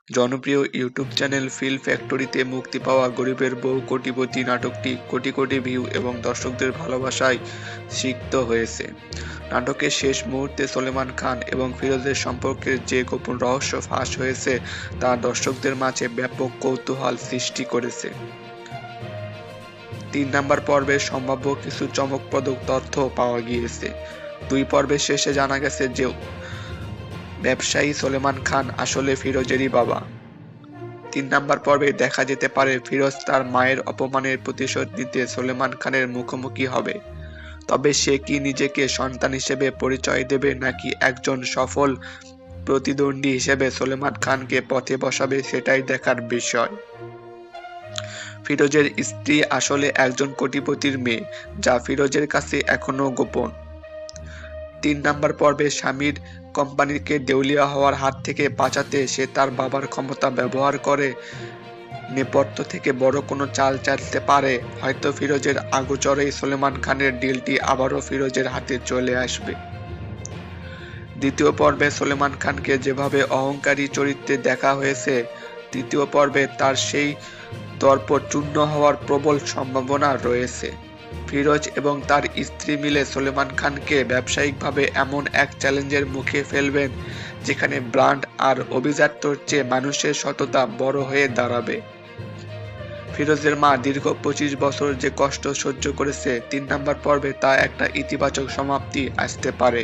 জনপ্রিয় YouTube channel feel ফ্যাক্টরিতে মুক্তি পাওয়া গরিবের বউ কোটিপতি নাটকটি কোটি কোটি ভিউ এবং দর্শকদের ভালোবাসায় সিক্ত হয়েছে। নাটকের শেষ মুহূর্তে সলমান খান এবং ফিরোজের সম্পর্কের যে গোপন রহস্য ফাঁস হয়েছে তা দর্শকদের মাঝে ব্যাপক কৌতূহল সৃষ্টি করেছে। ৩ নাম্বার পর্বে সম্ভাব্য কিছু চমকপ্রদ তথ্য পাওয়া গিয়েছে। ২ পর্বের শেষে জানা গেছে যে ব্যবসায়ী সলমান খান আসলে ফিরোজেরই বাবা। ৩ নাম্বার পর্বে দেখা যেতে পারে ফিরোজ তার মায়ের অপমানের প্রতিশোধ নিতে সলমান খানের মুখোমুখি হবে। তবে সে কি নিজেকে সন্তান হিসেবে পরিচয় দেবে নাকি একজন সফল প্রতিদ্বন্দ্বী হিসেবে সলমান খানকে পথে বসাবে সেটাই দেখার বিষয়। ফিরোজের স্ত্রী আসলে একজন কোটিপতির মেয়ে, যা ফিরোজের কাছে এখনো গোপন। ৩ নাম্বার পর্বে স্বামীর কোম্পানিকে দেউলিয়া হওয়ার হাত থেকে বাঁচাতে সে তার বাবার ক্ষমতা ব্যবহার করে নেপথ্য থেকে বড় কোনো চাল চালতে পারে। হয়তো ফিরোজের আগোচরেই সলমান খানের ডিলটি আবারও ফিরোজের হাতে চলে আসবে। ২য় পর্বে সলমান খানকে যেভাবে অহংকারী চরিত্রে দেখা হয়েছে, ৩য় পর্বে তার সেই দর্প চূর্ণ হওয়ার প্রবল সম্ভাবনা রয়েছে। ফিরোজ এবং তার স্ত্রী মিলে সলমান খানকে ব্যবসায়িকভাবে এমন এক চ্যালেঞ্জের মুখে ফেলবেন যেখানে ব্র্যান্ড আর অভিজাত্যর চেয়ে মানুষের সততা বড় হয়ে দাঁড়াবে। ফিরোজের মা দীর্ঘ ২৫ বছর যে কষ্ট সহ্য করেছে, ৩ নাম্বার পর্বে তা একটা ইতিবাচক সমাপ্তি আসতে পারে।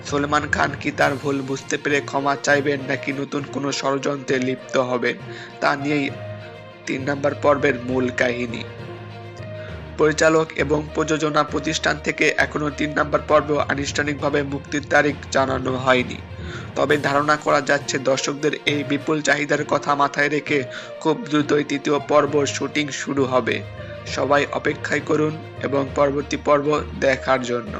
সলমান খান কি তার ভুল বুঝতে পেরে ক্ষমা চাইবেন নাকি নতুন কোনো ষড়যন্ত্রে লিপ্ত হবেন, তা নিয়েই ৩ নাম্বার পর্বের মূল কাহিনী। পরিচালক এবং প্রযোজনা প্রতিষ্ঠান থেকে এখনো ৩ নাম্বার পর্ব আনুষ্ঠানিকভাবে মুক্তির তারিখ জানানো হয়নি। তবে ধারণা করা যাচ্ছে দর্শকদের এই বিপুল চাহিদার কথা মাথায় রেখে খুব দ্রুতই ৩য় পর্ব শুটিং শুরু হবে। সবাই অপেক্ষায় করুন এবং পরবর্তী পর্ব দেখার জন্য।